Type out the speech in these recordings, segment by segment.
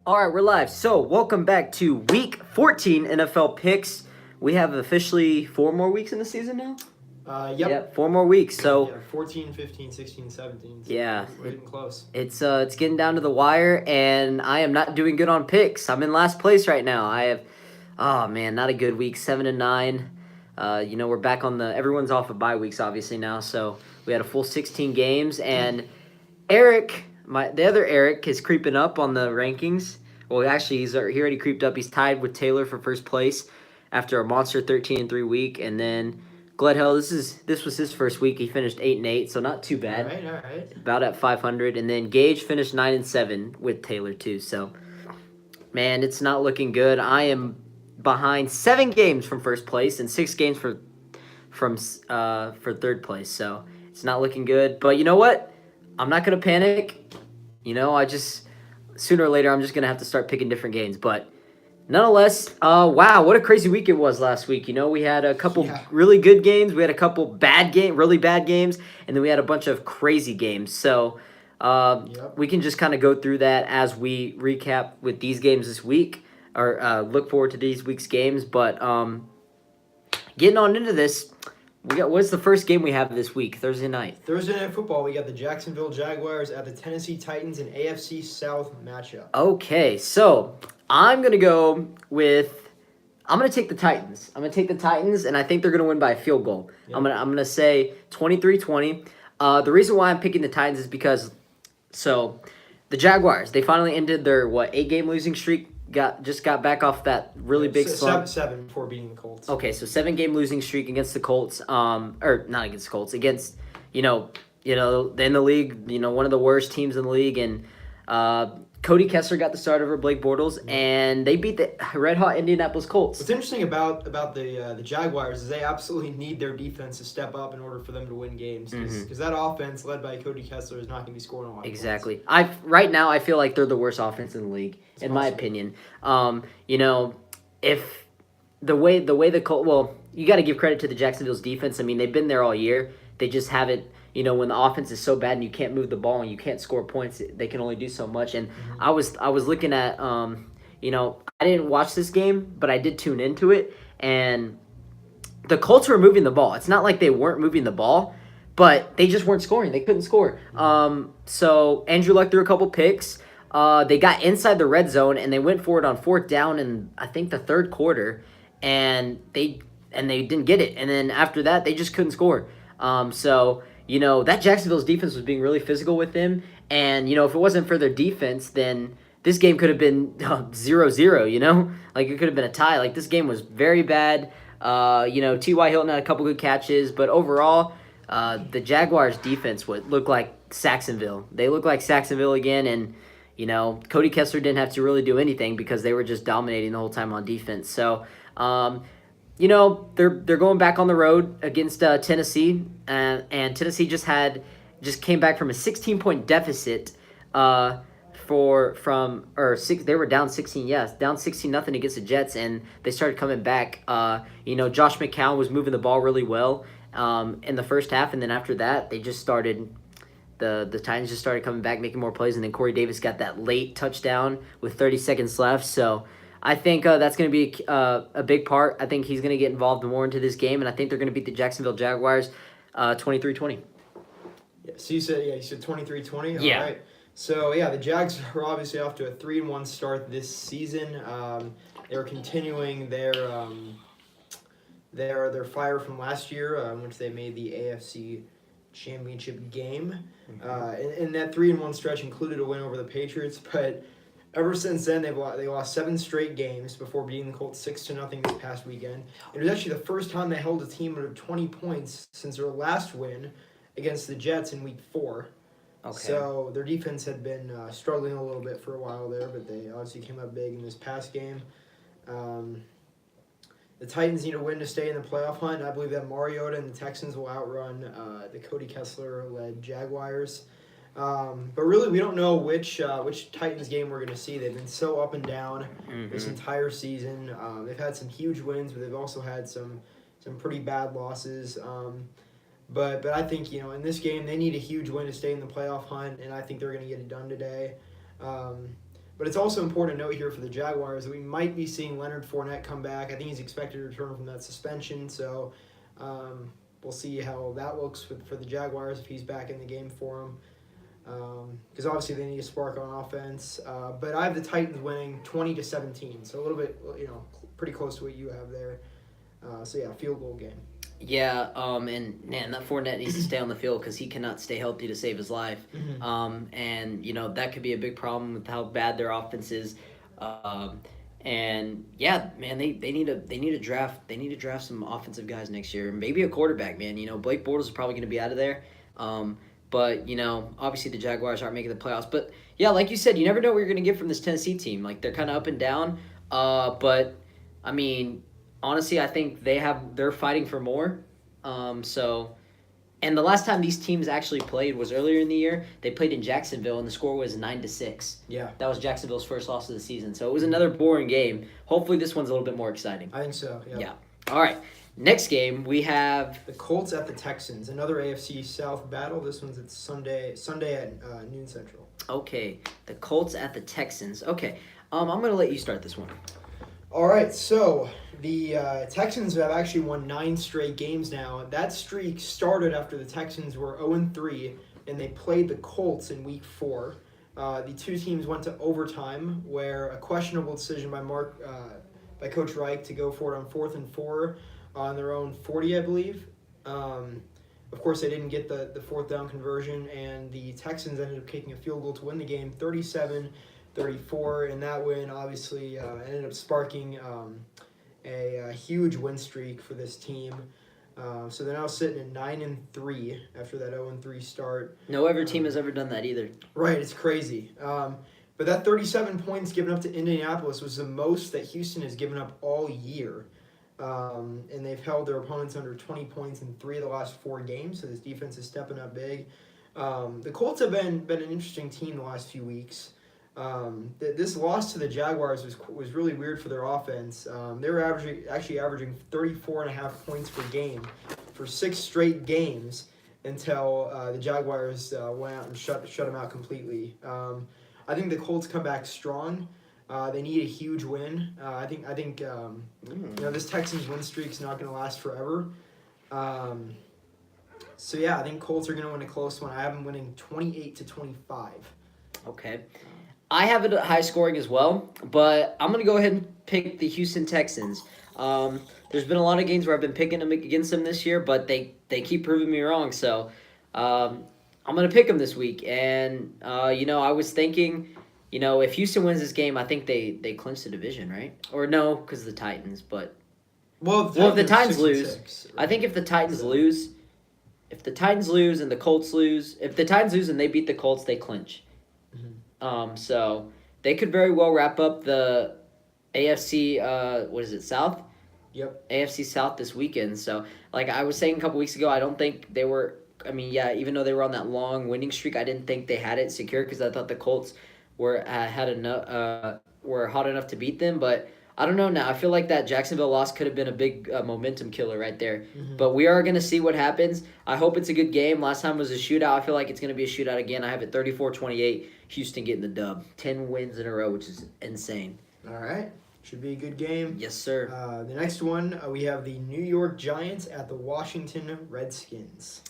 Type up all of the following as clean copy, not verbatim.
All right, we're live. So, welcome back to Week 14 NFL picks. We have officially 4 more weeks in the season now. Yep. 4 more weeks. So, Yeah, 14, 15, 16, 17. So yeah, we're getting close. it's getting down to the wire, and I am not doing good on picks. I'm in last place right now. Oh man, not a good week. 7-9. We're back on the. Everyone's off of bye weeks, obviously now. So we had a full 16 games, and Eric, the other Eric, is creeping up on the rankings. Well, actually, he already creeped up. He's tied with Taylor for first place after a monster 13-3 week, and then Gledhill. This was his first week. He finished 8-8, so not too bad. All right. About at 500, and then Gage finished 9-7 with Taylor too. So, man, it's not looking good. I am behind 7 games from first place and 6 games for third place. So it's not looking good. But you know what? I'm not gonna panic. I just sooner or later I'm just gonna have to start picking different games. But nonetheless, wow, what a crazy week it was last week. We had a couple really good games, we had a couple really bad games, and then we had a bunch of crazy games. So we can just kind of go through that as we recap with these games this week, or look forward to these week's games. But getting on into this, what's the first game we have this week? Thursday night football. We got the Jacksonville Jaguars at the Tennessee Titans, an AFC South matchup. Okay, so I'm going to take the Titans. And I think they're going to win by a field goal. Yep. I'm going to say 23-20. The reason why I'm picking the Titans is because the Jaguars, they finally ended their 8-game losing streak. Got back off that really big slump. 7 before beating the Colts. Okay, so 7-game losing streak against the Colts. Or not against the Colts, against in the league, one of the worst teams in the league, and Cody Kessler got the start over Blake Bortles, and they beat the red-hot Indianapolis Colts. What's interesting about the Jaguars is they absolutely need their defense to step up in order for them to win games, because that offense led by Cody Kessler is not going to be scoring a lot. Exactly. Right now I feel like they're the worst offense in the league, my opinion. If the way the Colts, well, you got to give credit to the Jacksonville's defense. I mean, they've been there all year. They just haven't. When the offense is so bad and you can't move the ball and you can't score points, they can only do so much. And I was looking at, I didn't watch this game, but I did tune into it. And the Colts were moving the ball. It's not like they weren't moving the ball, but they just weren't scoring. They couldn't score. So Andrew Luck threw a couple picks. They got inside the red zone and they went for it on 4th down in, I think, the third quarter, and they didn't get it. And then after that, they just couldn't score. That Jacksonville's defense was being really physical with them. And, if it wasn't for their defense, then this game could have been 0-0, Like, it could have been a tie. Like, this game was very bad. T.Y. Hilton had a couple good catches. But overall, the Jaguars' defense would look like Saxonville. They look like Saxonville again. And, Cody Kessler didn't have to really do anything because they were just dominating the whole time on defense. So, they're going back on the road against Tennessee, and Tennessee just came back from a 16-point deficit. They were down 16, down 16-0 against the Jets, and they started coming back. Josh McCown was moving the ball really well in the first half, and then after that, they just started. The Titans just started coming back, making more plays, and then Corey Davis got that late touchdown with 30 seconds left. So I think that's going to be a big part. I think he's going to get involved more into this game, and I think they're going to beat the Jacksonville Jaguars 23-20. Yeah, so you said 23-20? Yeah. All right. So, the Jags are obviously off to a 3-1 start this season. They're continuing their fire from last year, in which they made the AFC Championship game. And that 3-1 stretch included a win over the Patriots, but ever since then, they lost 7 straight games before beating the Colts 6-0 this past weekend. It was actually the first time they held a team under 20 points since their last win against the Jets in Week 4. Okay. So their defense had been struggling a little bit for a while there, but they obviously came up big in this past game. The Titans need a win to stay in the playoff hunt. I believe that Mariota and the Texans will outrun the Cody Kessler-led Jaguars. But really, we don't know which Titans game we're going to see. They've been so up and down this entire season. They've had some huge wins, but they've also had some pretty bad losses. But I think, in this game, they need a huge win to stay in the playoff hunt, and I think they're going to get it done today. But But it's also important to note here for the Jaguars that we might be seeing Leonard Fournette come back. I think he's expected to return from that suspension, so we'll see how that looks for the Jaguars if he's back in the game for them. Because obviously they need a spark on offense. But I have the Titans winning 20-17, so a little bit, pretty close to what you have there. So yeah, field goal game. Yeah, and man, that Fournette needs to stay on the field because he cannot stay healthy to save his life. And that could be a big problem with how bad their offense is. And yeah, man, they need to draft some offensive guys next year, maybe a quarterback. Man, Blake Bortles is probably going to be out of there. But obviously the Jaguars aren't making the playoffs. But yeah, like you said, you never know what you're going to get from this Tennessee team. Like they're kind of up and down. But I mean, honestly, I think they're fighting for more. And the last time these teams actually played was earlier in the year. They played in Jacksonville, and the score was 9-6. Yeah. That was Jacksonville's first loss of the season. So it was another boring game. Hopefully this one's a little bit more exciting. I think so, Yeah. All right. Next game, we have the Colts at the Texans, another AFC South battle. This one's at Sunday at noon Central. Okay, the Colts at the Texans. Okay, I'm going to let you start this one. All right, so the Texans have actually won 9 straight games now. That streak started after the Texans were 0-3, and they played the Colts in Week 4. The two teams went to overtime, where a questionable decision by Coach Reich to go for it on 4th and 4 on their own 40, I believe. Of course, they didn't get the 4th down conversion, and the Texans ended up kicking a field goal to win the game, 37-34, and that win obviously ended up sparking a huge win streak for this team. So they're now sitting at 9-3 after that 0-3 start. No other team has ever done that either. Right, it's crazy. But that 37 points given up to Indianapolis was the most that Houston has given up all year. And they've held their opponents under 20 points in 3 of the last 4 games, so this defense is stepping up big. The Colts have been an interesting team the last few weeks. This loss to the Jaguars was really weird for their offense. They were averaging 34.5 points per game for 6 straight games until the Jaguars went out and shut them out completely. I think the Colts come back strong. They need a huge win. I think this Texans win streak is not going to last forever. So yeah, I think Colts are going to win a close one. I have them winning 28-25. Okay. I have it high scoring as well, but I'm going to go ahead and pick the Houston Texans. There's been a lot of games where I've been picking them against them this year, but they keep proving me wrong. So I'm going to pick them this week. And, I was thinking, if Houston wins this game, I think they clinch the division, right? Or no, because of the Titans. But if the Titans lose, 6, I think if the Titans lose, and the Colts lose, if the Titans lose and they beat the Colts, they clinch. Mm-hmm. So they could very well wrap up the AFC, South? Yep. AFC South this weekend. So, like I was saying a couple weeks ago, I don't think they were, even though they were on that long winning streak, I didn't think they had it secure because I thought the Colts were hot enough to beat them. But I don't know now. I feel like that Jacksonville loss could have been a big momentum killer right there. Mm-hmm. But we are going to see what happens. I hope it's a good game. Last time was a shootout. I feel like it's going to be a shootout again. I have it 34-28. Houston getting the dub. 10 wins in a row, which is insane. All right. Should be a good game. Yes, sir. The next one, we have the New York Giants at the Washington Redskins.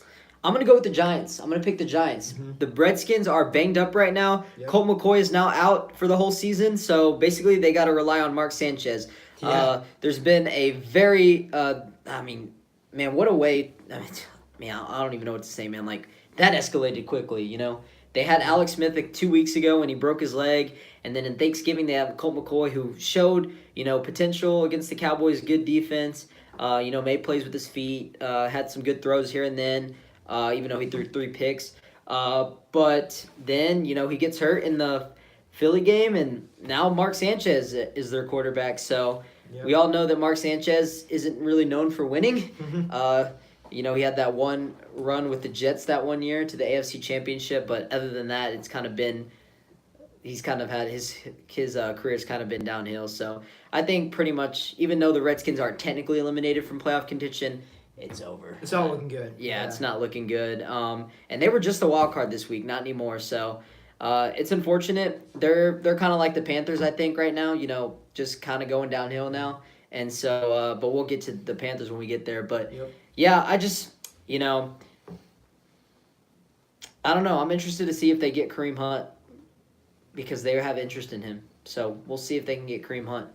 I'm going to go with the Giants. I'm going to pick the Giants. Mm-hmm. The Redskins are banged up right now. Yep. Colt McCoy is now out for the whole season, so basically they got to rely on Mark Sanchez. Yeah. There's been a very, what a way. I don't even know what to say, man. Like, that escalated quickly, They had Alex Smith 2 weeks ago when he broke his leg, and then in Thanksgiving they have Colt McCoy who showed, potential against the Cowboys, good defense, made plays with his feet, had some good throws here and then. Even though he threw 3 picks. But then, he gets hurt in the Philly game, and now Mark Sanchez is their quarterback. So we all know that Mark Sanchez isn't really known for winning. He had that one run with the Jets that one year to the AFC Championship, but other than that, it's kind of been he's kind of had his career's kind of been downhill. So I think pretty much, even though the Redskins aren't technically eliminated from playoff contention, it's over. It's not looking good. Yeah, it's not looking good. And they were just a wild card this week, not anymore. So It's unfortunate. They're kind of like the Panthers, I think, right now. Just kind of going downhill now. And so, but we'll get to the Panthers when we get there. But Yep. yeah, I just, I don't know. I'm interested to see if they get Kareem Hunt because they have interest in him. So we'll see if they can get Kareem Hunt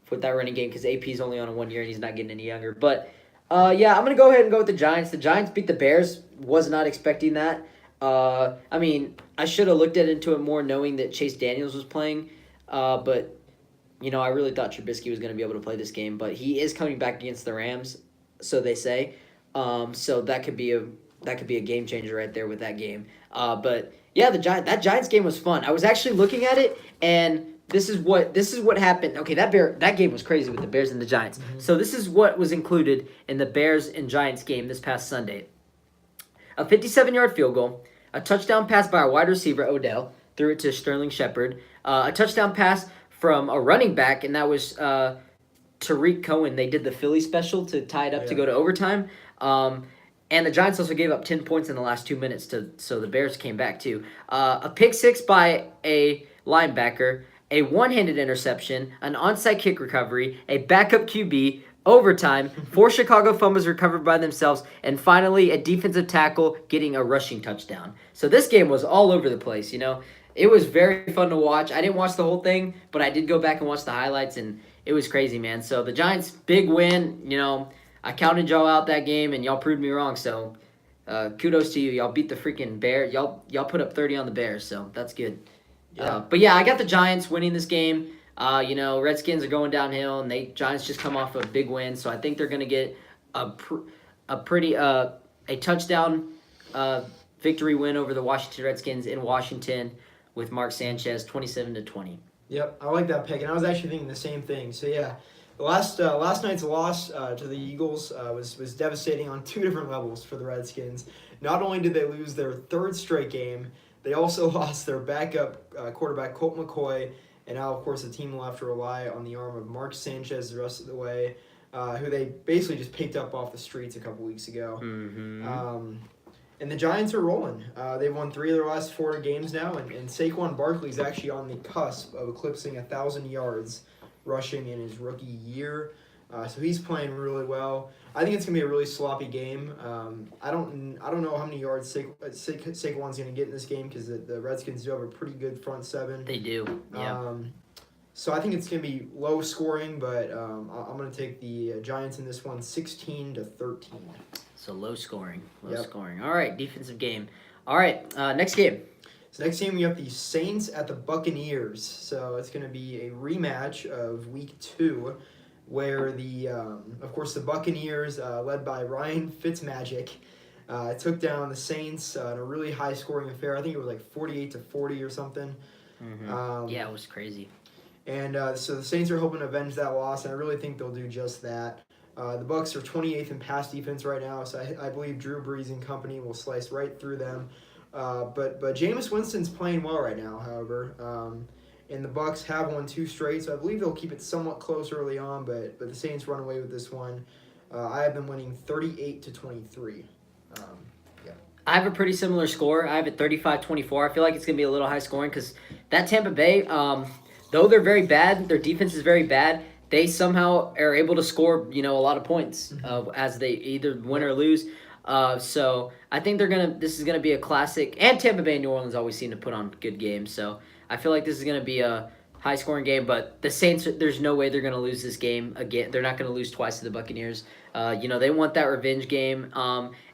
with that running game because AP's only on a 1 year and he's not getting any younger. But yeah, I'm gonna go ahead and go with the Giants. The Giants beat the Bears. Was not expecting that. I mean, I should have looked into it more, knowing that Chase Daniels was playing. But I really thought Trubisky was gonna be able to play this game. But he is coming back against the Rams, so they say. So that could be a game changer right there with that game. But yeah, that Giants game was fun. I was actually looking at it, and this is what happened. Okay, that game was crazy with the Bears and the Giants. Mm-hmm. So this is what was included in the Bears and Giants game this past Sunday: a 57-yard field goal, a touchdown pass by our wide receiver Odell, threw it to Sterling Shepard, a touchdown pass from a running back, and that was Tariq Cohen. They did the Philly special to tie it up to go to overtime. And the Giants also gave up 10 points in the last 2 minutes, so the Bears came back too. A pick six by a linebacker, a one-handed interception, an onside kick recovery, a backup QB, overtime, 4 Chicago fumbles recovered by themselves, and finally a defensive tackle getting a rushing touchdown. So this game was all over the place, It was very fun to watch. I didn't watch the whole thing, but I did go back and watch the highlights, and it was crazy, man. So the Giants, big win, I counted y'all out that game, and y'all proved me wrong. So, kudos to you. Y'all beat the freaking Bears. Y'all put up 30 on the Bears, so that's good. Yeah. But yeah, I got the Giants winning this game. Redskins are going downhill, and Giants just come off a big win, so I think they're gonna get a touchdown victory win over the Washington Redskins in Washington with Mark Sanchez, 27-20. Yep, I like that pick, and I was actually thinking the same thing. So yeah. Last night's loss to the Eagles was devastating on 2 different levels for the Redskins. Not only did they lose their 3rd straight game, they also lost their backup quarterback Colt McCoy, and now of course the team will have to rely on the arm of Mark Sanchez the rest of the way, who they basically just picked up off the streets a couple weeks ago. Mm-hmm. And the Giants are rolling. They've won 3 of their last 4 games now, and Saquon Barkley's actually on the cusp of eclipsing 1,000 yards rushing in his rookie year. So he's playing really well. I think it's going to be a really sloppy game. I don't know how many yards Saquon's going to get in this game because the Redskins do have a pretty good front 7. They do, yeah. So I think it's going to be low scoring, but I'm going to take the Giants in this one 16-13. So low scoring. Yep. All right, defensive game. All right, next game. So next game we have the Saints at the Buccaneers. So it's going to be a rematch of Week 2, where of course the Buccaneers, led by Ryan Fitzmagic, took down the Saints in a really high scoring affair. I think it was like 48-40 or something. Mm-hmm. Yeah, it was crazy. And so the Saints are hoping to avenge that loss, and I really think they'll do just that. The Bucs are 28th in pass defense right now, so I believe Drew Brees and company will slice right through them. But Jameis Winston's playing well right now, however. And the Bucs have won 2 straight, so I believe they'll keep it somewhat close early on, but the Saints run away with this one. I have them winning 38-23. Yeah. I have a pretty similar score. I have it 35-24. I feel like it's going to be a little high scoring because that Tampa Bay, though they're very bad, their defense is very bad, they somehow are able to score, a lot of points as they either win or lose. So I think this is gonna be a classic, and Tampa Bay and New Orleans always seem to put on good games. So I feel like this is gonna be a high scoring game. But the Saints, there's no way they're gonna lose this game again. They're not gonna lose twice to the Buccaneers. They want that revenge game.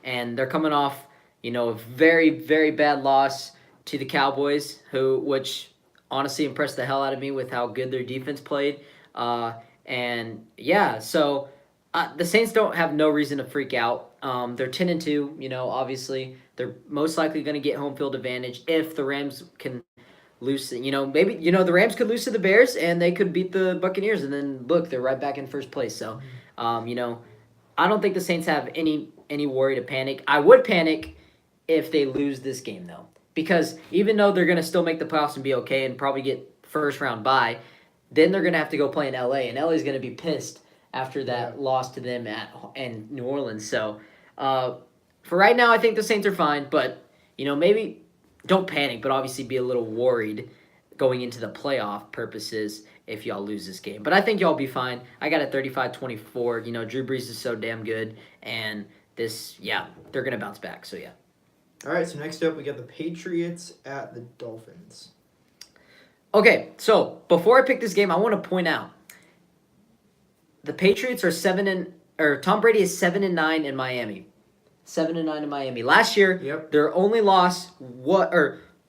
And they're coming off, a very, very bad loss to the Cowboys, which honestly impressed the hell out of me with how good their defense played. And yeah, so the Saints don't have no reason to freak out. They're 10-2. Obviously they're most likely going to get home field advantage if the Rams can lose. Maybe the Rams could lose to the Bears and they could beat the Buccaneers, and then look, they're right back in first place. So, I don't think the Saints have any worry to panic. I would panic if they lose this game though, because even though they're going to still make the playoffs and be okay and probably get first round bye, then they're going to have to go play in LA, and LA is going to be pissed after that loss to them in New Orleans. So, for right now, I think the Saints are fine, but, maybe don't panic, but obviously be a little worried going into the playoff purposes if y'all lose this game. But I think y'all be fine. I got it 35-24. Drew Brees is so damn good, and they're going to bounce back. So, yeah. All right, so next up we got the Patriots at the Dolphins. Okay, so before I pick this game, I want to point out the Patriots are Tom Brady is 7-9 in Miami. 7-9 in Miami. Last year, their only loss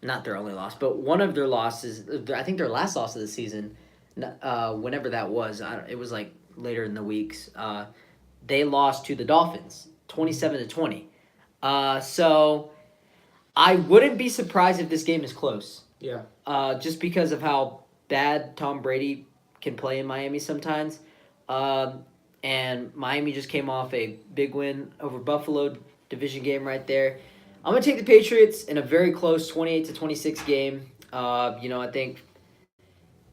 not their only loss, but one of their losses, I think their last loss of the season, whenever that was, it was like later in the weeks, they lost to the Dolphins, 27-20. So I wouldn't be surprised if this game is close. Yeah. Just because of how bad Tom Brady can play in Miami sometimes. And Miami just came off a big win over Buffalo, division game right there. I'm going to take the Patriots in a very close 28-26 game. I think,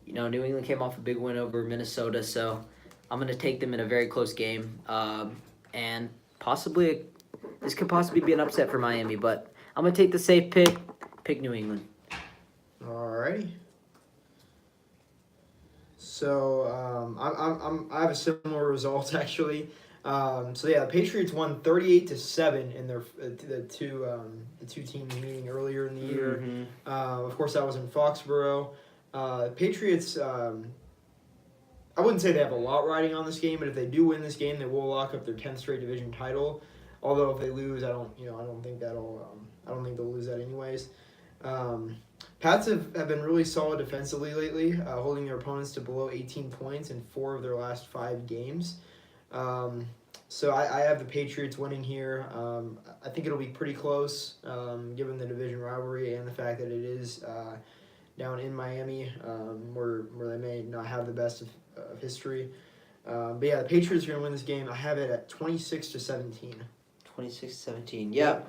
New England came off a big win over Minnesota, so I'm going to take them in a very close game. And this could possibly be an upset for Miami, but I'm going to take the safe pick New England. Alrighty. So I have a similar result actually. The Patriots won 38-7 in their the two teams meeting earlier in the year. Mm-hmm. Of course, that was in Foxborough. Patriots. I wouldn't say they have a lot riding on this game, but if they do win this game, they will lock up their 10th straight division title. Although if they lose, I don't think they'll lose that anyways. Pats have been really solid defensively lately, holding their opponents to below 18 points in 4 of their last 5 games. So I have the Patriots winning here. I think it'll be pretty close, given the division rivalry and the fact that it is down in Miami, where they may not have the best of history. The Patriots are going to win this game. I have it at 26-17. 26-17. Yeah.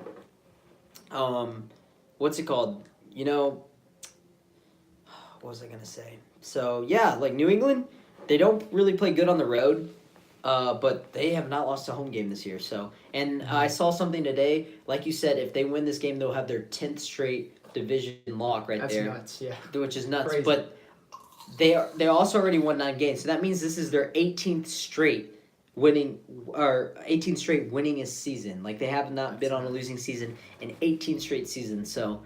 What's it called? What was I going to say? So, New England, they don't really play good on the road, but they have not lost a home game this year. So, and I saw something today, like you said, if they win this game, they'll have their 10th straight division lock there. That's nuts, yeah. Which is nuts. Crazy. But they also already won 9 games. So that means this is their 18th straight winning a season. Like, they have not been on a losing season in 18 straight seasons. So,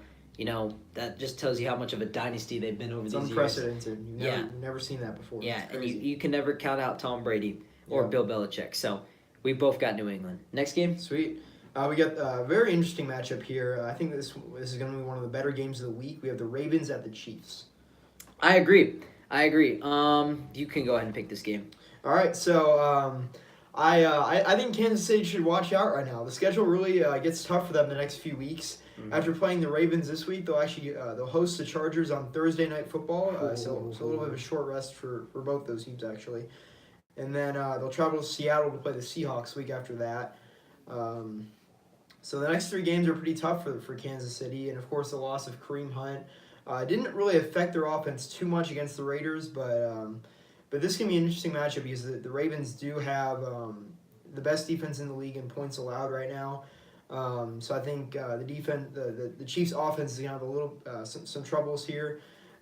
that just tells you how much of a dynasty they've been over these years. It's unprecedented. You've never seen that before. Yeah, and you can never count out Tom Brady or Bill Belichick. So we both got New England. Next game? Sweet. We got a very interesting matchup here. I think this is going to be one of the better games of the week. We have the Ravens at the Chiefs. I agree. You can go ahead and pick this game. All right, so I think Kansas City should watch out right now. The schedule really gets tough for them the next few weeks. Mm-hmm. After playing the Ravens this week, they'll host the Chargers on Thursday Night Football. So a little bit of a short rest for both those teams actually, and then they'll travel to Seattle to play the Seahawks week after that. So the next 3 games are pretty tough for Kansas City, and of course the loss of Kareem Hunt didn't really affect their offense too much against the Raiders, but this can be an interesting matchup because the Ravens do have the best defense in the league in points allowed right now. So I think the Chiefs' offense is going to have a little some troubles here.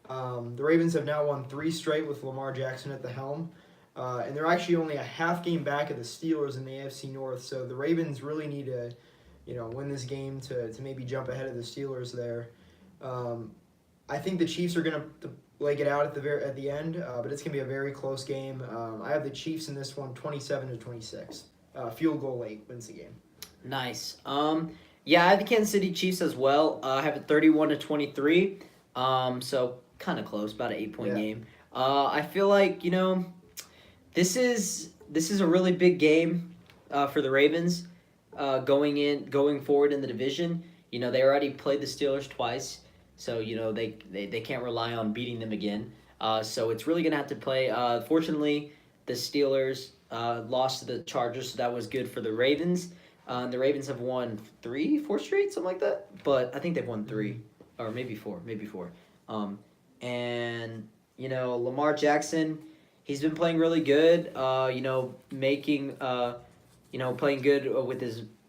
The Ravens have now won 3 straight with Lamar Jackson at the helm, and they're actually only a half game back of the Steelers in the AFC North. So the Ravens really need to, win this game to maybe jump ahead of the Steelers there. I think the Chiefs are going to leg it out at the end, but it's going to be a very close game. I have the Chiefs in this one, 27-26. Field goal late wins the game. Nice. I have the Kansas City Chiefs as well. I have it 31-23. So kind of close, about an 8-point game. I feel like this is a really big game for the Ravens going forward in the division. They already played the Steelers twice, so they can't rely on beating them again. So it's really gonna have to play. Fortunately, the Steelers lost to the Chargers, so that was good for the Ravens. The Ravens have won 4 straight, something like that. But I think they've won 3, or maybe 4. And Lamar Jackson, he's been playing really good. Playing good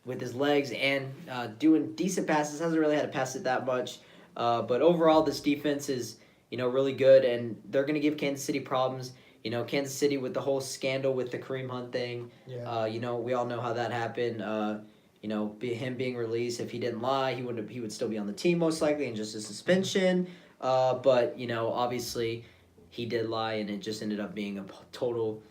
with his legs and doing decent passes. Hasn't really had to pass it that much. But overall, this defense is, really good, and they're going to give Kansas City problems. Kansas City with the whole scandal with the Kareem Hunt thing. Yeah. We all know how that happened. Him being released, if he didn't lie, he would still be on the team most likely and just a suspension. But obviously, he did lie, and it just ended up being a total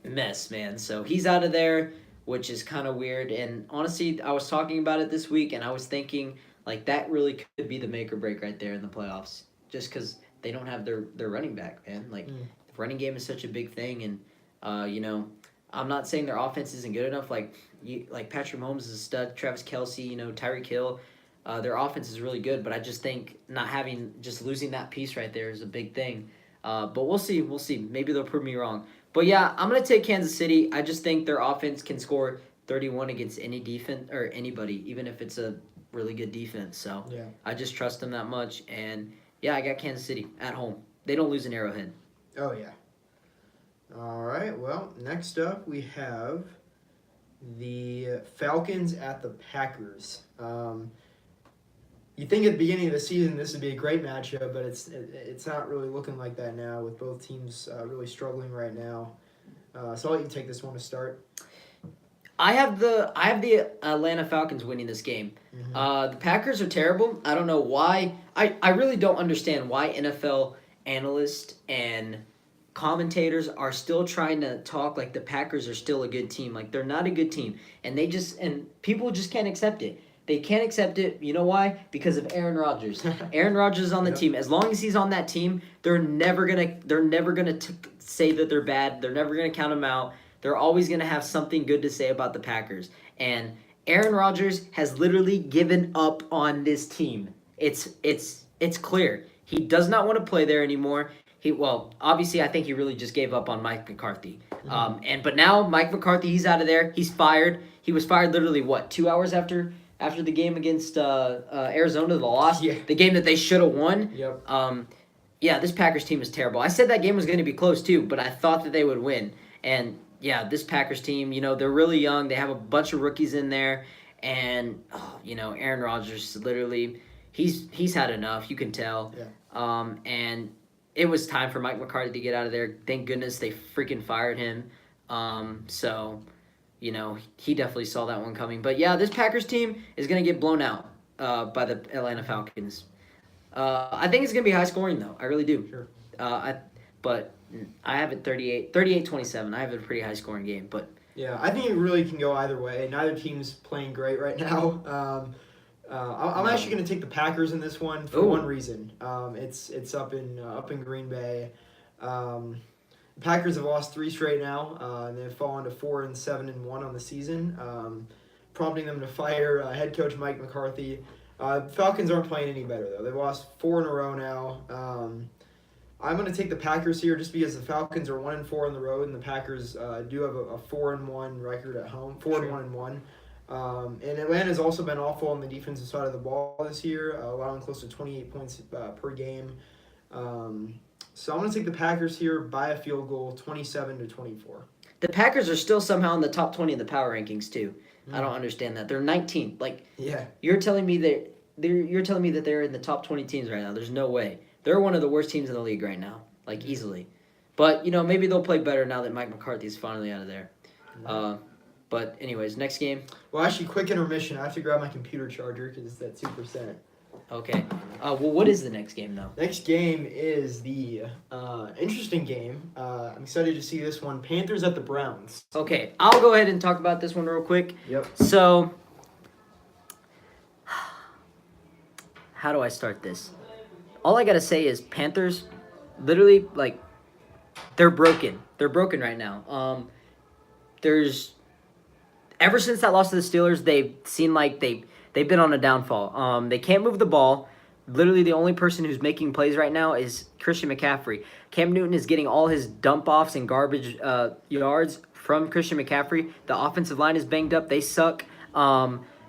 mess, man. So he's out of there, which is kind of weird. And honestly, I was talking about it this week, and I was thinking like that really could be the make or break right there in the playoffs, just because they don't have their running back, man. Like the running game is such a big thing, and I'm not saying their offense isn't good enough. Like Patrick Mahomes is a stud, Travis Kelce, Tyreek Hill. Their offense is really good, but I just think just losing that piece right there is a big thing. But we'll see. We'll see. Maybe they'll prove me wrong. But yeah, I'm gonna take Kansas City. I just think their offense can score 31 against any defense or anybody, even if it's a really good defense. So Yeah. I just trust them that much. And yeah, I got Kansas City at home. They don't lose an Arrowhead. Oh, yeah. All right. Well, next up we have the Falcons at the Packers. You think at the beginning of the season this would be a great matchup, but it's not really looking like that now, with both teams really struggling right now. So I'll let you take this one to start. I have the Atlanta Falcons winning this game. The Packers are terrible. I don't know why. I really don't understand why NFL analysts and commentators are still trying to talk like the Packers are still a good team. Like they're not a good team, and people just can't accept it. They can't accept it. You know why? Because of Aaron Rodgers. Aaron Rodgers is on the team. As long as he's on that team, they're never gonna say that they're bad. They're never gonna count them out. They're always gonna have something good to say about the Packers. And Aaron Rodgers has literally given up on this team. It's clear. He does not want to play there anymore. Obviously, I think he really just gave up on Mike McCarthy. But now Mike McCarthy, he's out of there. He's fired. He was fired literally 2 hours after the game against Arizona, the loss, the game that they should have won. Yep. This Packers team is terrible. I said that game was going to be close too, but I thought that they would win. And yeah, this Packers team, they're really young. They have a bunch of rookies in there, and Aaron Rodgers literally, he's had enough. You can tell. Yeah. And it was time for Mike McCarthy to get out of there. Thank goodness they freaking fired him. He definitely saw that one coming. But yeah, this Packers team is going to get blown out by the Atlanta Falcons. I think it's going to be high scoring, though. I really do. Sure. But I have it 38-27. I have it a pretty high scoring game. But yeah, I think it really can go either way. Neither team's playing great right now. I'm actually going to take the Packers in this one for one reason. It's up in Green Bay. The Packers have lost 3 straight now, and they've fallen to 4-7-1 on the season, prompting them to fire head coach Mike McCarthy. Falcons aren't playing any better though. They've lost 4 in a row now. I'm going to take the Packers here just because the Falcons are 1-4 on the road, and the Packers do have a 4-1 record at home, 4-1-1. And Atlanta's also been awful on the defensive side of the ball this year, allowing close to 28 points per game. So I'm going to take the Packers here by a field goal, 27-24. The Packers are still somehow in the top 20 in the power rankings too. I don't understand that. They're 19th. You're telling me that they're in the top 20 teams right now. There's no way. They're one of the worst teams in the league right now, easily. But maybe they'll play better now that Mike McCarthy's finally out of there. But anyways, next game. Well, actually, quick intermission. I have to grab my computer charger because it's at 2%. Okay. What is the next game, though? Next game is the interesting game. I'm excited to see this one. Panthers at the Browns. Okay, I'll go ahead and talk about this one real quick. Yep. So, how do I start this? All I got to say is Panthers, literally, they're broken. They're broken right now. Ever since that loss to the Steelers, they've seemed like they've been on a downfall. They can't move the ball. Literally, the only person who's making plays right now is Christian McCaffrey. Cam Newton is getting all his dump-offs and garbage yards from Christian McCaffrey. The offensive line is banged up. They suck.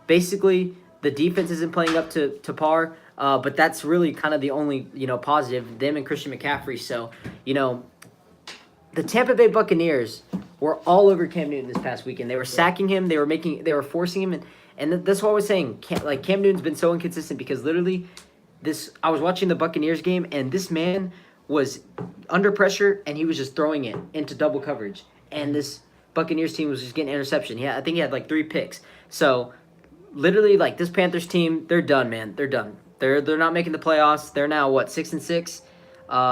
Basically, the defense isn't playing up to par. But that's really kind of the only positive, them and Christian McCaffrey. So, the Tampa Bay Buccaneers were all over Cam Newton this past weekend. They were sacking him. They were forcing him, and that's what I was saying. Cam Newton's been so inconsistent because literally I was watching the Buccaneers game, and this man was under pressure, and he was just throwing it into double coverage. And this Buccaneers team was just getting interception. Yeah, I think he had like 3 picks. So literally, like this Panthers team, they're done, man. They're done. They're not making the playoffs. They're now what 6-6.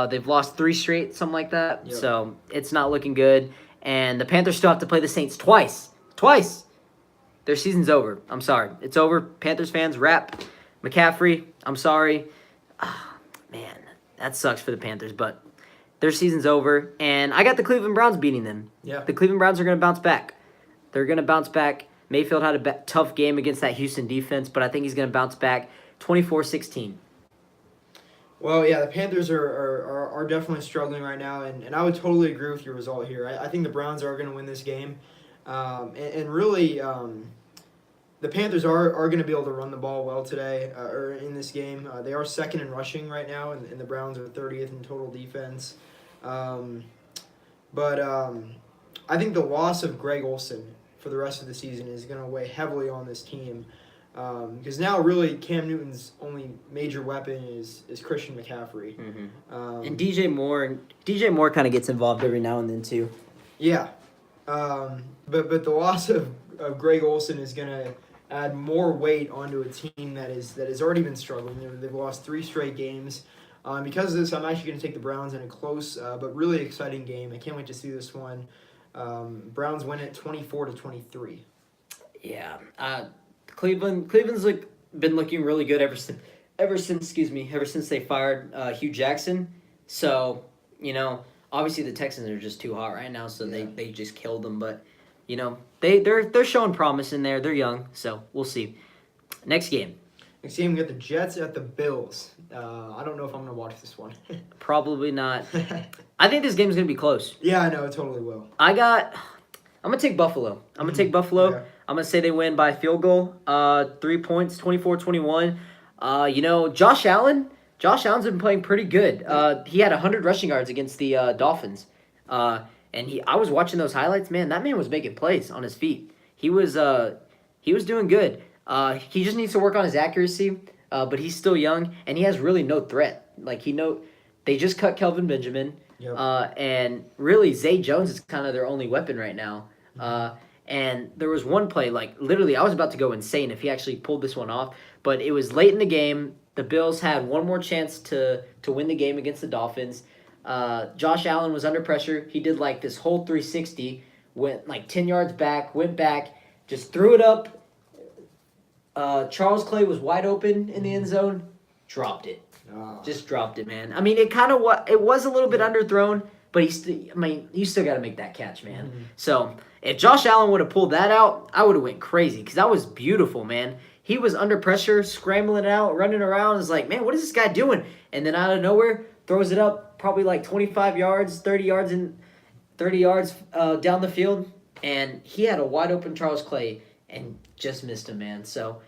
They've lost 3 straight, something like that. Yep. So it's not looking good. And the Panthers still have to play the Saints twice. Their season's over. I'm sorry. It's over. Panthers fans, wrap. McCaffrey, I'm sorry. Man, that sucks for the Panthers, but their season's over. And I got the Cleveland Browns beating them. Yeah. The Cleveland Browns are going to bounce back. They're going to bounce back. Mayfield had a tough game against that Houston defense, but I think he's going to bounce back 24-16. Well, yeah, the Panthers are definitely struggling right now, and I would totally agree with your result here. I think the Browns are going to win this game. And really, the Panthers are going to be able to run the ball well today, or in this game. They are second in rushing right now, and the Browns are 30th in total defense. But I think the loss of Greg Olsen for the rest of the season is going to weigh heavily on this team. Because now, really, Cam Newton's only major weapon is Christian McCaffrey. Mm-hmm. And DJ Moore kind of gets involved every now and then, too. Yeah. But the loss of Greg Olsen is going to add more weight onto a team that has already been struggling. They've lost 3 straight games. Because of this, I'm actually going to take the Browns in a close but really exciting game. I can't wait to see this one. Browns win it 24-23. Yeah. Cleveland's been looking really good ever since they fired Hugh Jackson. So, obviously the Texans are just too hot right now, so they just killed them. But, they're showing promise in there. They're young, so we'll see. Next game. We got the Jets at the Bills. I don't know if I'm going to watch this one. Probably not. I think this game's going to be close. Yeah, I know. It totally will. I'm going to take Buffalo. Okay. I'm going to say they win by field goal. 3 points, 24-21. Josh Allen's been playing pretty good. He had 100 rushing yards against the Dolphins. I was watching those highlights. Man, that man was making plays on his feet. He was doing good. He just needs to work on his accuracy, but he's still young, and he has really no threat. They just cut Kelvin Benjamin, and really Zay Jones is kind of their only weapon right now. And there was one play, literally I was about to go insane if he actually pulled this one off, but it was late in the game. The Bills had one more chance to win the game against the Dolphins. Josh Allen was under pressure. He did this whole 360, went 10 yards back, went back, just threw it up. Charles Clay was wide open in the end zone, dropped it. Just dropped it, man. I mean, it was a little bit underthrown, but you still got to make that catch, man. Mm-hmm. So if Josh Allen would have pulled that out, I would have went crazy because that was beautiful, man. He was under pressure, scrambling out, running around. It's like, man, what is this guy doing? And then out of nowhere, throws it up probably 25 yards, 30 yards down the field, and he had a wide open Charles Clay and just missed him, man. So,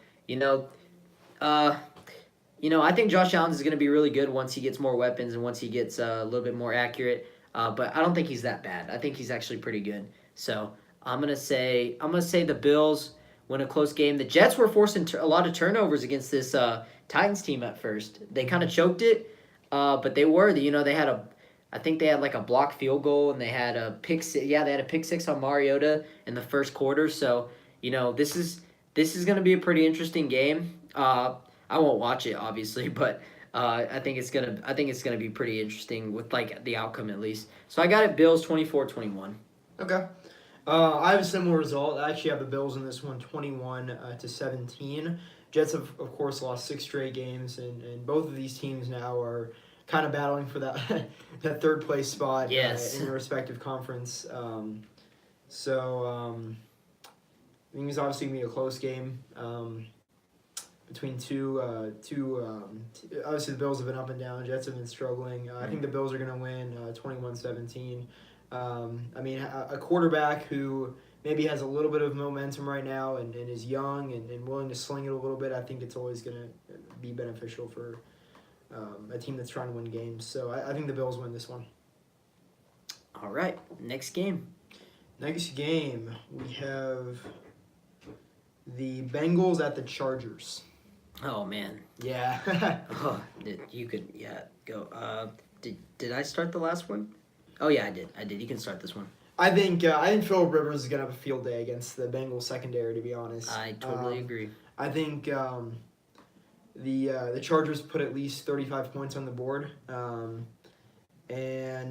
I think Josh Allen is going to be really good once he gets more weapons and once he gets a little bit more accurate. But I don't think he's that bad. I think he's actually pretty good. So I'm gonna say the Bills win a close game. The Jets were forcing a lot of turnovers against this Titans team at first. They kind of choked it, but they were. They had a blocked field goal and they had a pick. Yeah, they had a pick 6 on Mariota in the first quarter. So this is gonna be a pretty interesting game. I won't watch it obviously, but I think it's gonna be pretty interesting with the outcome at least. So I got it Bills 24-21. Okay. I have a similar result. I actually have the Bills in this one 21-17. Jets have of course lost 6 straight games, and both of these teams now are kind of battling for that that third place spot in their respective conference. I think it's obviously going to be a close game. Between two obviously the Bills have been up and down. Jets have been struggling. I think the Bills are going to win 21-17. A quarterback who maybe has a little bit of momentum right now and is young and willing to sling it a little bit, I think it's always going to be beneficial for a team that's trying to win games. So I think the Bills win this one. All right, next game. Next game, we have the Bengals at the Chargers. Oh man. Yeah. Oh, you could go. Did I start the last one? Oh yeah, I did. I did. You can start this one. I think Philip Rivers is gonna have a field day against the Bengals secondary. To be honest, I totally agree. I think the Chargers put at least 35 points on the board, and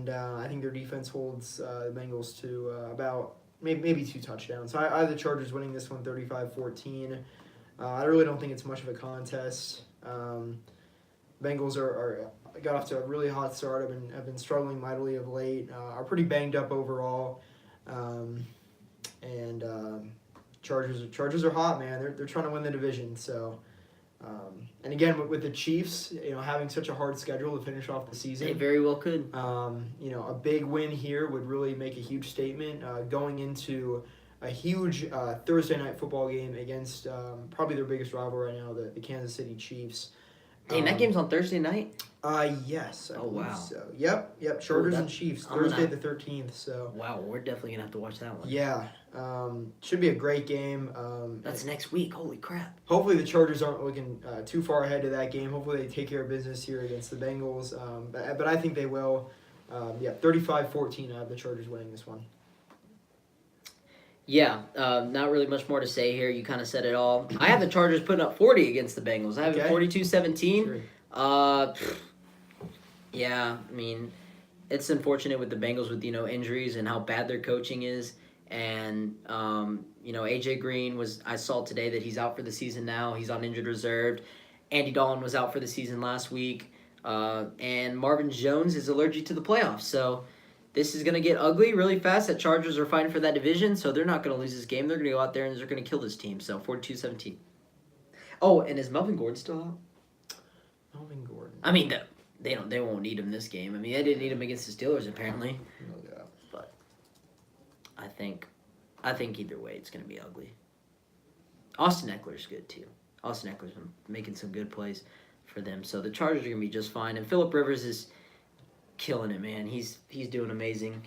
I think their defense holds the Bengals to about maybe 2 touchdowns. So I have the Chargers winning this one 35-14. I really don't think it's much of a contest. Bengals are got off to a really hot start. Have been struggling mightily of late. Are pretty banged up overall, and Chargers are hot, man. They're trying to win the division. So, and again with the Chiefs, having such a hard schedule to finish off the season, They very well could. a big win here would really make a huge statement going into a huge Thursday night football game against probably their biggest rival right now, the Kansas City Chiefs. Dang, that game's on Thursday night? Yes. I Oh, believe wow. So. Yep. Chargers and Chiefs, Thursday the 13th. So. Wow, we're definitely going to have to watch that one. Yeah. Should be a great game. That's next week. Holy crap. Hopefully the Chargers aren't looking too far ahead of that game. Hopefully they take care of business here against the Bengals. But I think they will. 35-14, I have the Chargers winning this one. Yeah, not really much more to say here. You kind of said it all. I have the Chargers putting up 40 against the Bengals. I have it 42-17. Sure. Yeah, I mean, it's unfortunate with the Bengals with, injuries and how bad their coaching is. And, AJ Green I saw today that he's out for the season now. He's on injured reserve. Andy Dalton was out for the season last week. And Marvin Jones is allergic to the playoffs. So this is going to get ugly really fast. The Chargers are fighting for that division, so they're not going to lose this game. They're going to go out there and they're going to kill this team. So 42-17. Oh, and is Melvin Gordon still out? Melvin Gordon. I mean, they won't need him this game. I mean, they didn't need him against the Steelers apparently. No doubt. But I think either way it's going to be ugly. Austin Eckler's good too. Austin Eckler's been making some good plays for them. So the Chargers are going to be just fine. And Phillip Rivers is killing it, man. He's doing amazing.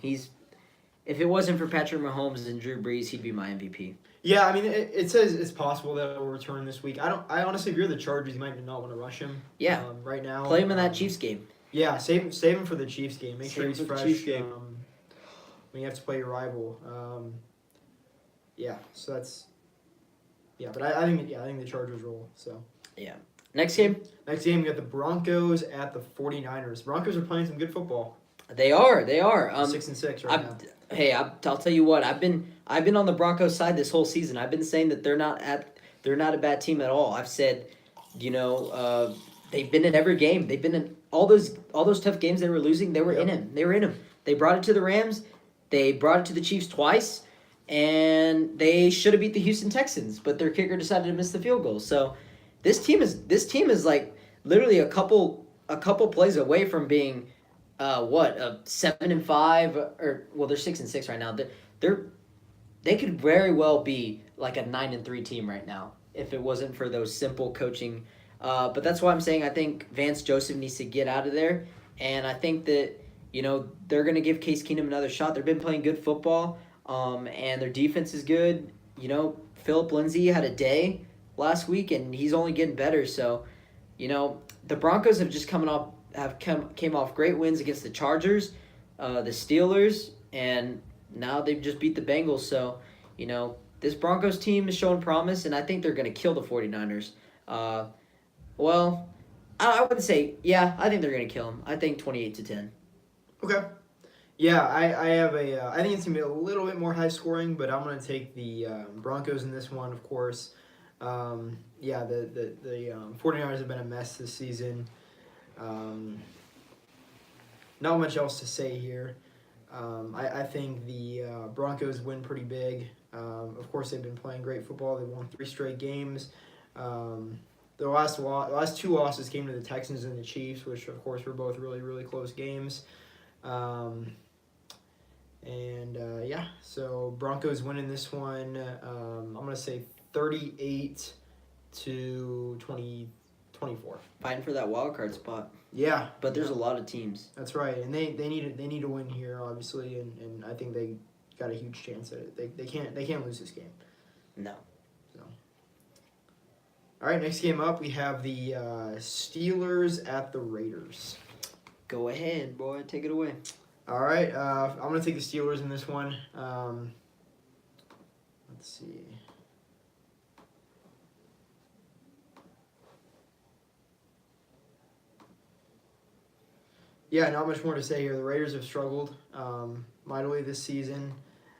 If it wasn't for Patrick Mahomes and Drew Brees, he'd be my MVP. Yeah, I mean, it says it's possible that he'll return this week. I honestly, if you're the Chargers, you might not want to rush him. Yeah. Right now. Play him in that Chiefs game. Yeah, save him for the Chiefs game. Make sure Save him he's for the fresh. Chiefs game. When you have to play your rival. So that's. Yeah, but I think the Chargers roll. So. Yeah. Next game. Next game, we got the Broncos at the 49ers. Broncos are playing some good football. They are. 6-6 right now. Hey, I'll tell you what. I've been on the Broncos side this whole season. I've been saying that they're not a bad team at all. I've said, they've been in every game. They've been in all those tough games they were losing. They were in them. They were in them. They brought it to the Rams. They brought it to the Chiefs twice, and they should have beat the Houston Texans, but their kicker decided to miss the field goal. So this team is like literally a couple plays away from being. 7-5 or they're 6-6 right now. They could very well be like a 9-3 team right now if it wasn't for those simple coaching. But that's why I'm saying I think Vance Joseph needs to get out of there, and I think that they're gonna give Case Keenum another shot. They've been playing good football, and their defense is good. Philip Lindsay had a day last week, and he's only getting better. So, the Broncos have just came off great wins against the Chargers, the Steelers, and now they've just beat the Bengals. So, this Broncos team is showing promise, and I think they're going to kill the 49ers. I wouldn't say, I think they're going to kill them. I think 28-10. Okay. Yeah, I have I think it's going to be a little bit more high scoring, but I'm going to take the Broncos in this one, of course. The 49ers have been a mess this season. Not much else to say here. I think the Broncos win pretty big. Of course, they've been playing great football. They won 3 straight games. The last 2 losses came to the Texans and the Chiefs, which of course were both really, really close games. So Broncos winning this one. I'm gonna say 38-24. Fighting for that wild card spot. Yeah, but there's a lot of teams. That's right, and they need to win here, obviously, and I think they got a huge chance at it. They can't lose this game. No. So. All right, next game up, we have the Steelers at the Raiders. Go ahead, boy. Take it away. All right, I'm going to take the Steelers in this one. Let's see. Yeah, not much more to say here. The Raiders have struggled mightily this season.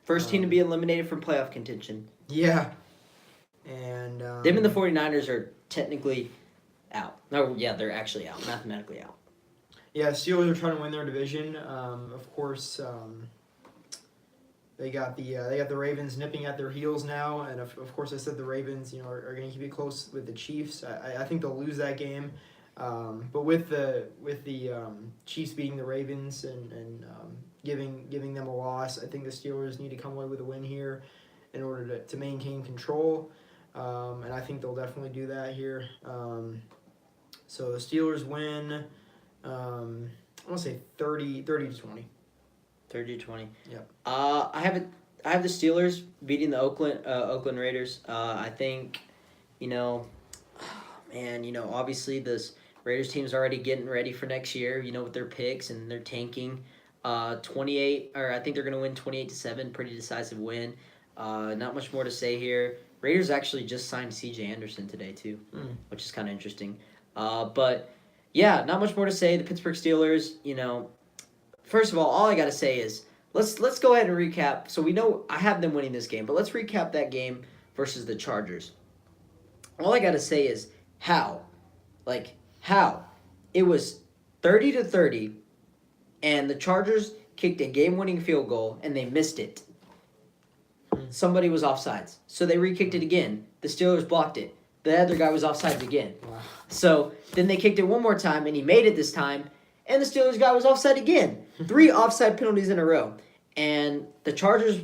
First team to be eliminated from playoff contention. Yeah. And them and the 49ers are technically out. No, yeah, they're actually out. Mathematically out. Yeah, the Steelers are trying to win their division. Of course, they got the Ravens nipping at their heels now, and of course, I said the Ravens, are going to keep it close with the Chiefs. I think they'll lose that game, but with the Chiefs beating the Ravens and giving them a loss, I think the Steelers need to come away with a win here in order to maintain control, and I think they'll definitely do that here. So the Steelers win. I want to say 30 to 20. 30-20. Yep. I have the Steelers beating the Oakland Raiders. I think, obviously this Raiders team's already getting ready for next year, with their picks and their tanking. 28, or I think they're going to win 28-7, pretty decisive win. Not much more to say here. Raiders actually just signed C.J. Anderson today too, which is kind of interesting. But yeah, not much more to say. The Pittsburgh Steelers, first of all I got to say is let's go ahead and recap. So we know I have them winning this game, but let's recap that game versus the Chargers. All I got to say is how? It was 30-30, and the Chargers kicked a game-winning field goal, and they missed it. Somebody was offsides, so they re-kicked it again. The Steelers blocked it. The other guy was offside again. Wow. So then they kicked it one more time, and he made it this time, and the Steelers guy was offside again. 3 offside penalties in a row. And the Chargers,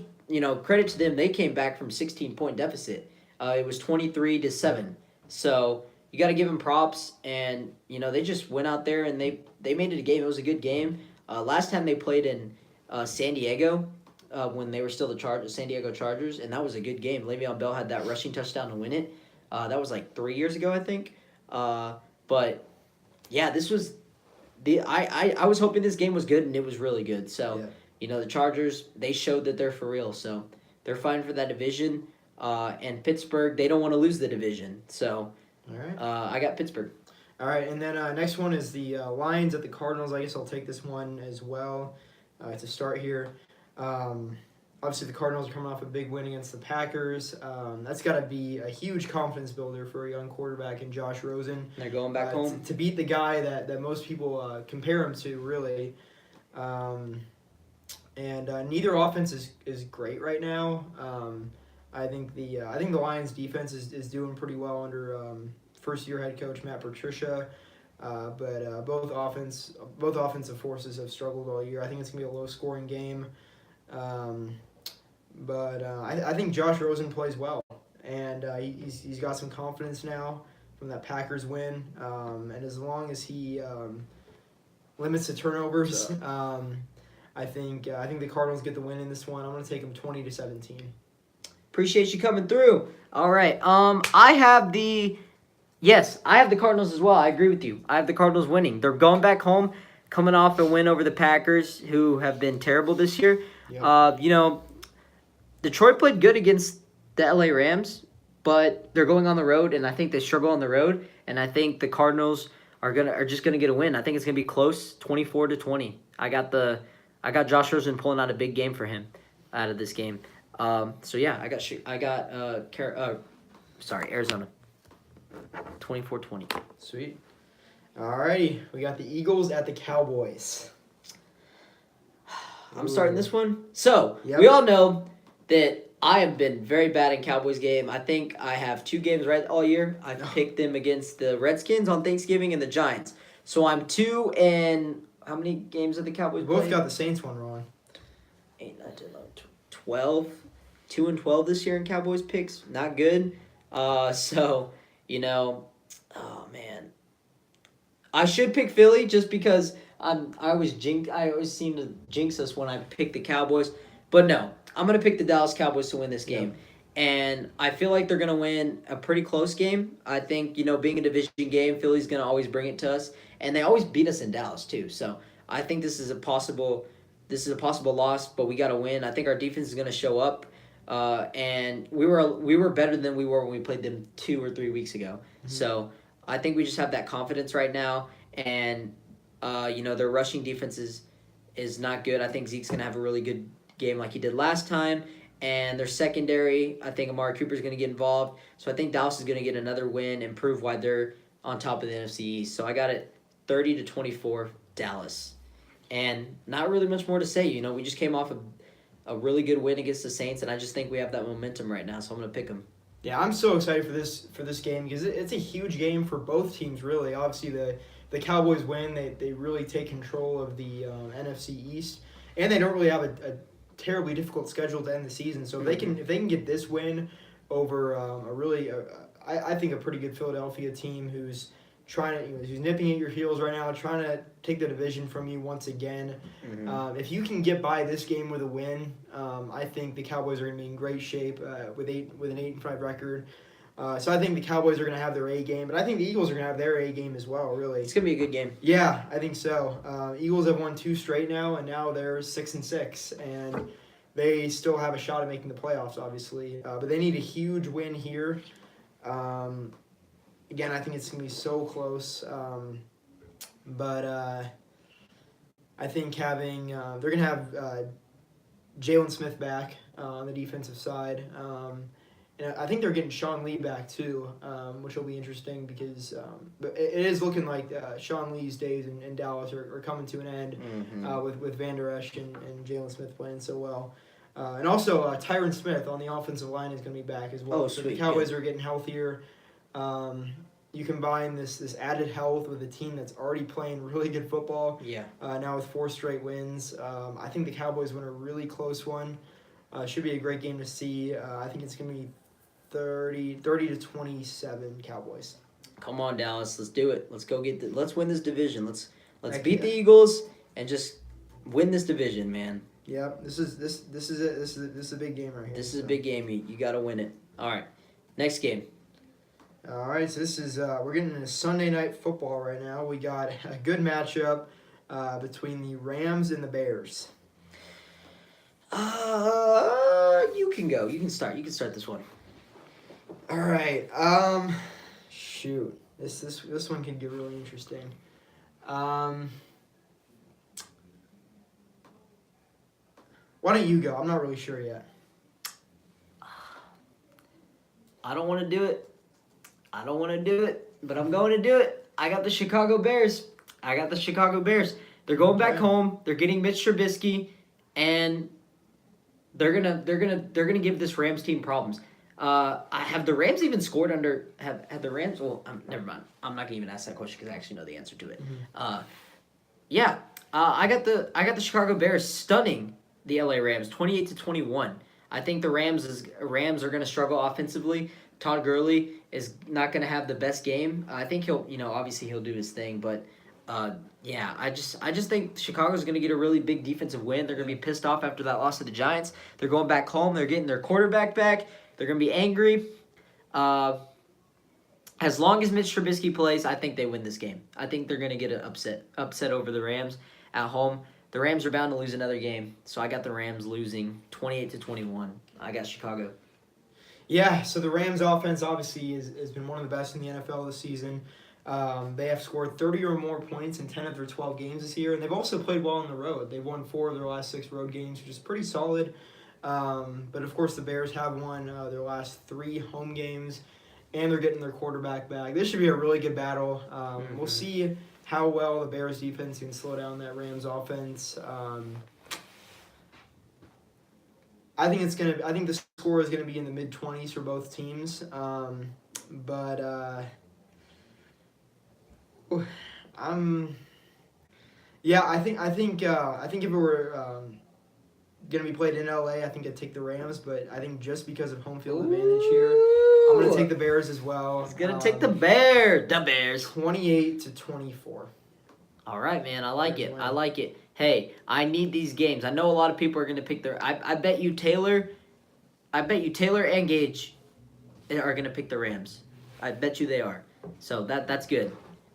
credit to them, they came back from 16-point deficit. It was 23-7. So you got to give them props, and, they just went out there, and they made it a game. It was a good game. Last time they played in San Diego, when they were still the San Diego Chargers, and that was a good game. Le'Veon Bell had that rushing touchdown to win it. That was like 3 years ago, I think. But yeah, this was I was hoping this game was good, and it was really good. So the Chargers, they showed that they're for real. So they're fighting for that division. And Pittsburgh, they don't want to lose the division. So all right. I got Pittsburgh. All right, and then next one is the Lions at the Cardinals. I guess I'll take this one as well to start here. Obviously, the Cardinals are coming off a big win against the Packers. That's got to be a huge confidence builder for a young quarterback in Josh Rosen. They're going back home. To beat the guy that most people compare him to, really. And neither offense is great right now. I think the Lions defense is doing pretty well under first-year head coach Matt Patricia. But both offensive forces have struggled all year. I think it's going to be a low-scoring game. But I think Josh Rosen plays well, and he's got some confidence now from that Packers win. And as long as he limits the turnovers, I think the Cardinals get the win in this one. I'm going to take them 20-17. Appreciate you coming through. All right. I have the Cardinals as well. I agree with you. I have the Cardinals winning. They're going back home, coming off a win over the Packers, who have been terrible this year. Yep. Detroit played good against the LA Rams, but they're going on the road, and I think they struggle on the road. And I think the Cardinals are just gonna get a win. I think it's gonna be close, 24-20. I got Josh Rosen pulling out a big game for him out of this game. So yeah, I got Arizona, 24-20. Sweet. Alrighty, we got the Eagles at the Cowboys. I'm starting this one. So, We all know that I have been very bad in Cowboys game. I think I have 2 games right all year. I've picked them against the Redskins on Thanksgiving and the Giants. So I'm 2 and how many games have the Cowboys played? Both got the Saints one wrong. 8, 9, 10, 11, 12. 2 and 12 this year in Cowboys picks. Not good. Oh man. I should pick Philly just because I always seem to jinx us when I pick the Cowboys. But no, I'm going to pick the Dallas Cowboys to win this game. And I feel like they're going to win a pretty close game. I think, being a division game, Philly's going to always bring it to us. And they always beat us in Dallas, too. So I think this is a possible loss, but we got to win. I think our defense is going to show up. And we were better than we were when we played them 2 or 3 weeks ago. Mm-hmm. So I think we just have that confidence right now. And, their rushing defense is not good. I think Zeke's going to have a really good game like he did last time. And their secondary, I think Amari Cooper's going to get involved. So I think Dallas is going to get another win and prove why they're on top of the NFC East. So I got it 30-24 Dallas. And not really much more to say. We just came off a really good win against the Saints, and I just think we have that momentum right now. So I'm going to pick them. Yeah, I'm so excited for this game because it's a huge game for both teams, really. Obviously, the Cowboys win. They really take control of the NFC East, and they don't really have a terribly difficult schedule to end the season. So if they can get this win over I think a pretty good Philadelphia team who's who's nipping at your heels right now, trying to take the division from you once again. Mm-hmm. If you can get by this game with a win, I think the Cowboys are going to be in great shape with an 8-5 record. So I think the Cowboys are going to have their A game, but I think the Eagles are going to have their A game as well, really. It's going to be a good game. Yeah, I think so. Eagles have won 2 straight now, and now they're 6-6, and they still have a shot at making the playoffs, obviously. But they need a huge win here. Again, I think it's going to be so close. But I think they're going to have Jalen Smith back on the defensive side. And I think they're getting Sean Lee back too, which will be interesting because but it is looking like Sean Lee's days in Dallas are coming to an end with Van Der Esch and Jalen Smith playing so well. And also Tyron Smith on the offensive line is going to be back as well. So the Cowboys are getting healthier. You combine this added health with a team that's already playing really good football. Yeah. Now with 4 straight wins, I think the Cowboys win a really close one. Should be a great game to see. I think it's going to be 30-27 Cowboys. Come on, Dallas, let's do it. Let's go let's win this division. Let's beat the Eagles and just win this division, man. Yeah, this is it. This is a big game right here. This is a big game. You got to win it. All right, next game. All right, so this is we're getting into Sunday Night Football right now. We got a good matchup between the Rams and the Bears. You can go. You can start. You can start this one. All right. Shoot. This one can get really interesting. Why don't you go? I'm not really sure yet. I don't want to do it. But I'm going to do it. I got the Chicago Bears. They're going back home. They're getting Mitch Trubisky, and they're gonna give this Rams team problems. Have the Rams even scored under? Have the Rams? Well, never mind. I'm not gonna even ask that question because I actually know the answer to it. Mm-hmm. I got the Chicago Bears stunning the LA Rams 28-21. I think the Rams are gonna struggle offensively. Todd Gurley is not gonna have the best game. I think he'll do his thing, but. I just think Chicago's going to get a really big defensive win. They're going to be pissed off after that loss to the Giants. They're going back home. They're getting their quarterback back. They're going to be angry. As long as Mitch Trubisky plays, I think they win this game. I think they're going to get an upset over the Rams at home. The Rams are bound to lose another game, so I got the Rams losing 28-21. I got Chicago. Yeah, so the Rams offense obviously has been one of the best in the NFL this season. They have scored 30 or more points in 10 of their 12 games this year, and they've also played well on the road. They've won 4 of their last 6 road games, which is pretty solid. But, of course, the Bears have won their last 3 home games, and they're getting their quarterback back. This should be a really good battle. We'll see how well the Bears defense can slow down that Rams offense. I think the score is going to be in the mid-20s for both teams. I think if it were gonna be played in LA, I think I'd take the Rams, but I think just because of home field advantage here, I'm gonna take the Bears as well. He's gonna take the Bears. 28-24. All right, man. I like it. Hey, I need these games. I know a lot of people are gonna pick their. I bet you Taylor I bet you Taylor and Gage are gonna pick the Rams. I bet you they are. So that's good.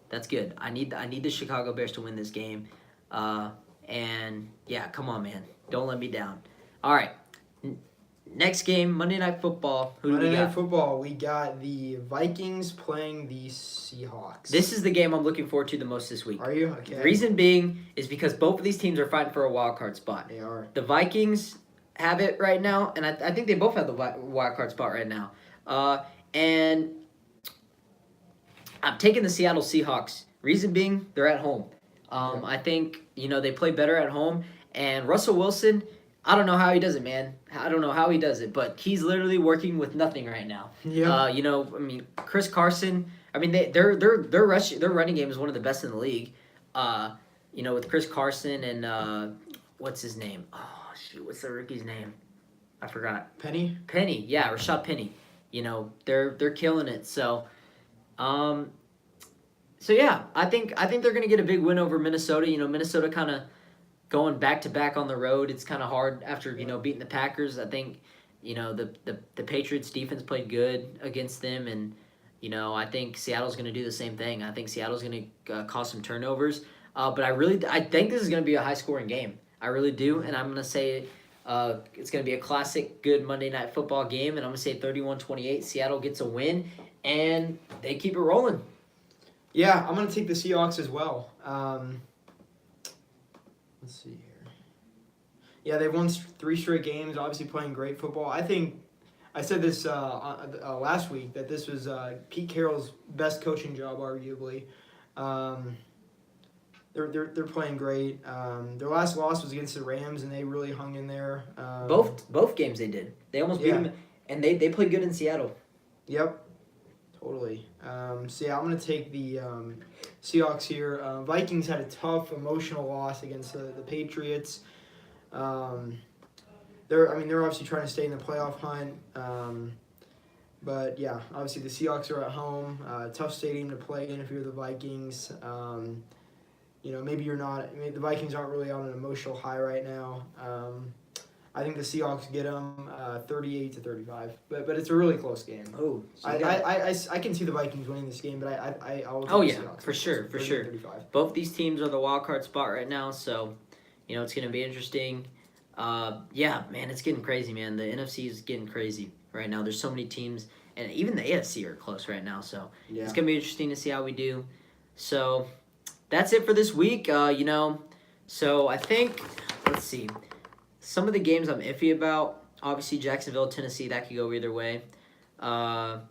That's good. I need the Chicago Bears to win this game. And yeah, come on, man. Don't let me down. All right. Next game, Monday Night Football. Who do we got? Monday Night Football, we got the Vikings playing the Seahawks. This is the game I'm looking forward to the most this week. Are you? Okay. The reason being is because both of these teams are fighting for a wild card spot. They are. The Vikings have it right now, and I think they both have the wild card spot right now. And I'm taking the Seattle Seahawks. Reason being, they're at home. I think, they play better at home. And Russell Wilson, I don't know how he does it, man. I don't know how he does it, but he's literally working with nothing right now. Yeah. Chris Carson, their running game is one of the best in the league. With Chris Carson and what's his name? Oh shoot, what's the rookie's name? I forgot. Penny, yeah, Rashad Penny. They're killing it. So yeah, I think they're gonna get a big win over Minnesota. Minnesota kind of going back to back on the road. It's kind of hard after beating the Packers. I think the Patriots defense played good against them, and I think Seattle's gonna do the same thing. I think Seattle's gonna cause some turnovers. But I think this is gonna be a high scoring game. I really do, and I'm gonna say it's gonna be a classic good Monday Night Football game, and I'm gonna say 31-28. Seattle gets a win, and they keep it rolling. Yeah, I'm going to take the Seahawks as well. Let's see here. Yeah, they've won 3 straight games, obviously playing great football. I think I said this last week, that this was Pete Carroll's best coaching job, arguably. They're playing great. Their last loss was against the Rams, and they really hung in there. Both games they did. They almost beat them, and they played good in Seattle. Yep. Totally. So yeah, I'm gonna take the Seahawks here. Vikings had a tough emotional loss against the Patriots. They're obviously trying to stay in the playoff hunt. But yeah, obviously the Seahawks are at home. Tough stadium to play in if you're the Vikings. Maybe you're not. The Vikings aren't really on an emotional high right now. I think the Seahawks get them 38-35, but it's a really close game. Oh, so I can see the Vikings winning this game, but I'll take the Seahawks for sure. 35. Both these teams are the wild card spot right now, so it's going to be interesting. Yeah, man, it's getting crazy, man. The NFC is getting crazy right now. There's so many teams, and even the AFC are close right now, so it's going to be interesting to see how we do. So that's it for this week. So I think, let's see. Some of the games I'm iffy about, obviously Jacksonville, Tennessee, that could go either way. New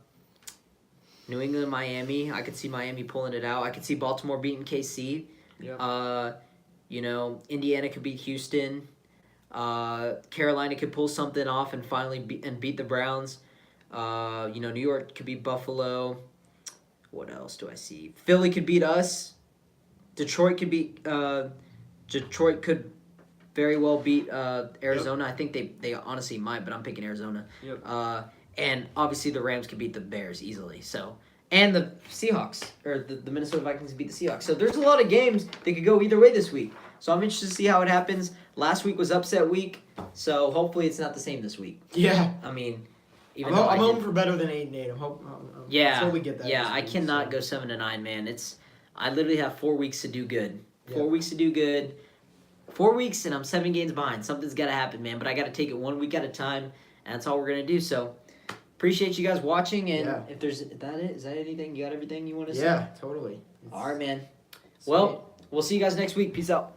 England, Miami, I could see Miami pulling it out. I could see Baltimore beating KC. Yep. Indiana could beat Houston. Carolina could pull something off and finally beat the Browns. New York could beat Buffalo. What else do I see? Philly could beat us. Detroit could very well beat Arizona. Yep. I think they honestly might, but I'm picking Arizona. Yep. And obviously the Rams could beat the Bears easily. So, and the Seahawks, or the Minnesota Vikings beat the Seahawks. So there's a lot of games that could go either way this week. So I'm interested to see how it happens. Last week was upset week, so hopefully it's not the same this week. Yeah. I'm hoping for better than 8-8. Until we get that. Yeah, I cannot go 7-9, man. I literally have 4 weeks to do good. 4 weeks to do good. 4 weeks and I'm 7 games behind. Something's got to happen, man. But I got to take it 1 week at a time, and that's all we're gonna do. So appreciate you guys watching. And if there's is that anything? You got everything you want to say? Yeah, totally. All right, man. Well, we'll see you guys next week. Peace out.